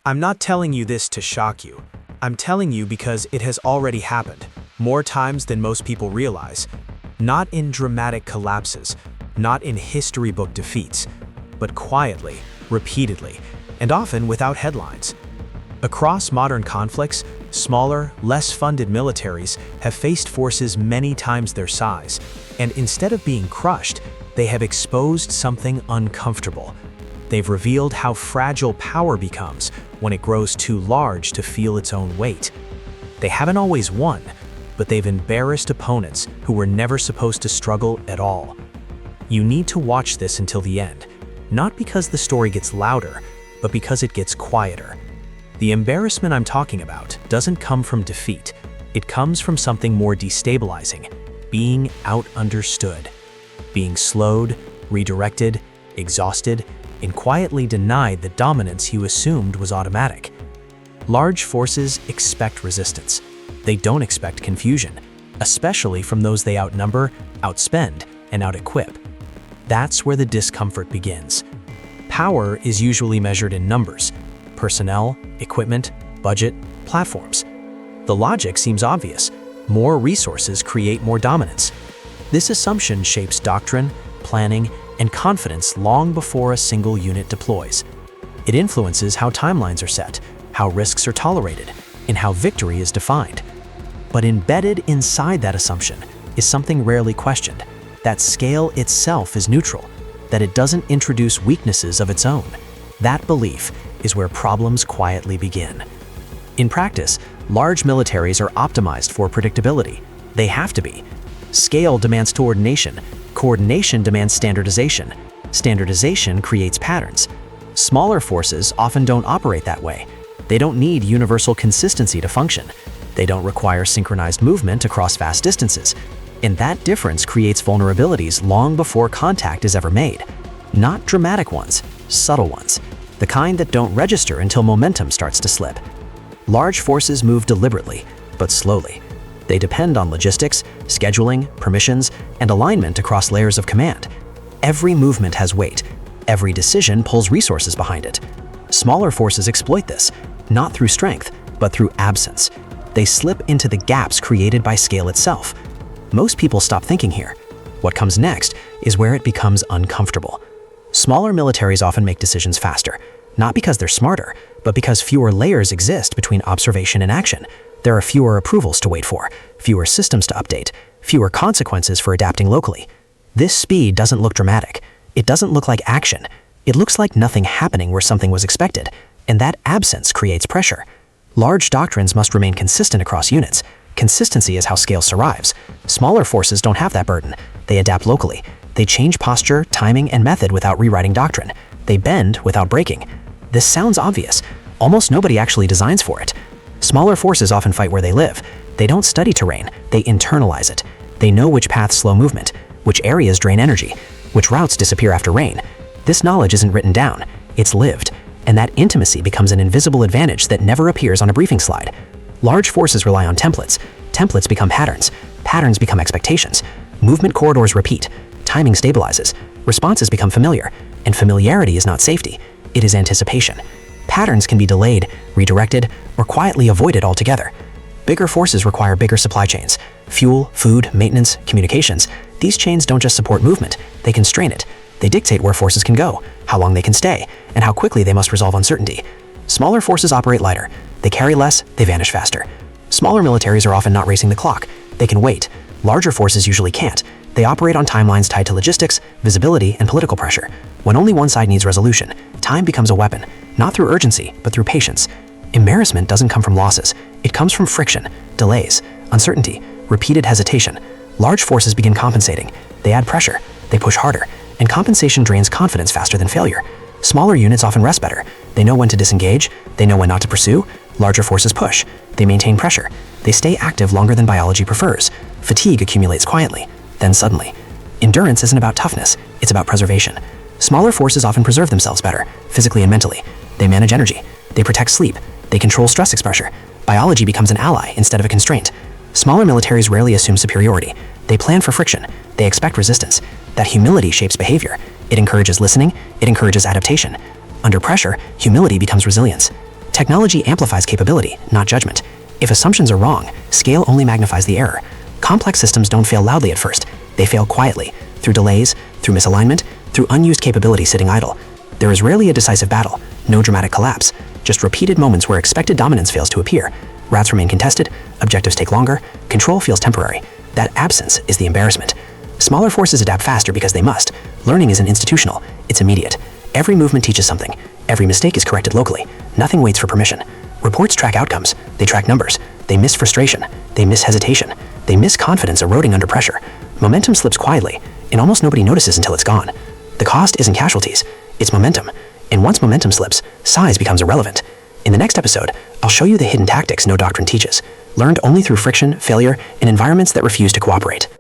I'm not telling you this to shock you. I'm telling you because it has already happened, more times than most people realize. Not in dramatic collapses, not in history book defeats, but quietly, repeatedly, and often without headlines. Across modern conflicts, smaller, less funded militaries have faced forces many times their size, and instead of being crushed, they have exposed something uncomfortable. They've revealed how fragile power becomes when it grows too large to feel its own weight. They haven't always won, but they've embarrassed opponents who were never supposed to struggle at all. You need to watch this until the end, not because the story gets louder, but because it gets quieter. The embarrassment I'm talking about doesn't come from defeat. It comes from something more destabilizing: being out-understood, being slowed, redirected, exhausted, and quietly denied the dominance you assumed was automatic. Large forces expect resistance. They don't expect confusion, especially from those they outnumber, outspend, and out-equip. That's where the discomfort begins. Power is usually measured in numbers: personnel, equipment, budget, platforms. The logic seems obvious. More resources create more dominance. This assumption shapes doctrine, planning, and confidence long before a single unit deploys. It influences how timelines are set, how risks are tolerated, and how victory is defined. But embedded inside that assumption is something rarely questioned: that scale itself is neutral, that it doesn't introduce weaknesses of its own. That belief is where problems quietly begin. In practice, large militaries are optimized for predictability. They have to be. Scale demands coordination. Coordination demands standardization. Standardization creates patterns. Smaller forces often don't operate that way. They don't need universal consistency to function. They don't require synchronized movement across vast distances. And that difference creates vulnerabilities long before contact is ever made. Not dramatic ones, subtle ones. The kind that don't register until momentum starts to slip. Large forces move deliberately, but slowly. They depend on logistics, scheduling, permissions, and alignment across layers of command. Every movement has weight. Every decision pulls resources behind it. Smaller forces exploit this, not through strength, but through absence. They slip into the gaps created by scale itself. Most people stop thinking here. What comes next is where it becomes uncomfortable. Smaller militaries often make decisions faster, not because they're smarter, but because fewer layers exist between observation and action. There are fewer approvals to wait for, fewer systems to update, fewer consequences for adapting locally. This speed doesn't look dramatic. It doesn't look like action. It looks like nothing happening where something was expected, and that absence creates pressure. Large doctrines must remain consistent across units. Consistency is how scale survives. Smaller forces don't have that burden. They adapt locally. They change posture, timing, and method without rewriting doctrine. They bend without breaking. This sounds obvious. Almost nobody actually designs for it. Smaller forces often fight where they live. They don't study terrain. They internalize it. They know which paths slow movement, which areas drain energy, which routes disappear after rain. This knowledge isn't written down. It's lived. And that intimacy becomes an invisible advantage that never appears on a briefing slide. Large forces rely on templates. Templates become patterns. Patterns become expectations. Movement corridors repeat. Timing stabilizes. Responses become familiar. And familiarity is not safety. It is anticipation. Patterns can be delayed, redirected, or quietly avoided altogether. Bigger forces require bigger supply chains. Fuel, food, maintenance, communications. These chains don't just support movement, they constrain it. They dictate where forces can go, how long they can stay, and how quickly they must resolve uncertainty. Smaller forces operate lighter. They carry less, they vanish faster. Smaller militaries are often not racing the clock. They can wait. Larger forces usually can't. They operate on timelines tied to logistics, visibility, and political pressure. When only one side needs resolution, time becomes a weapon, not through urgency, but through patience. Embarrassment doesn't come from losses. It comes from friction, delays, uncertainty, repeated hesitation. Large forces begin compensating. They add pressure. They push harder. And compensation drains confidence faster than failure. Smaller units often rest better. They know when to disengage. They know when not to pursue. Larger forces push. They maintain pressure. They stay active longer than biology prefers. Fatigue accumulates quietly. Then suddenly. Endurance isn't about toughness. It's about preservation. Smaller forces often preserve themselves better, physically and mentally. They manage energy. They protect sleep. They control stress exposure. Biology becomes an ally instead of a constraint. Smaller militaries rarely assume superiority. They plan for friction. They expect resistance. That humility shapes behavior. It encourages listening. It encourages adaptation. Under pressure, humility becomes resilience. Technology amplifies capability, not judgment. If assumptions are wrong, scale only magnifies the error. Complex systems don't fail loudly at first. They fail quietly, through delays, through misalignment, through unused capability sitting idle. There is rarely a decisive battle, no dramatic collapse, just repeated moments where expected dominance fails to appear. Routes remain contested, objectives take longer, control feels temporary. That absence is the embarrassment. Smaller forces adapt faster because they must. Learning isn't institutional, it's immediate. Every movement teaches something. Every mistake is corrected locally. Nothing waits for permission. Reports track outcomes. They track numbers. They miss frustration. They miss hesitation. They miss confidence eroding under pressure. Momentum slips quietly, and almost nobody notices until it's gone. The cost isn't casualties, it's momentum. And once momentum slips, size becomes irrelevant. In the next episode, I'll show you the hidden tactics no doctrine teaches, learned only through friction, failure, and environments that refuse to cooperate.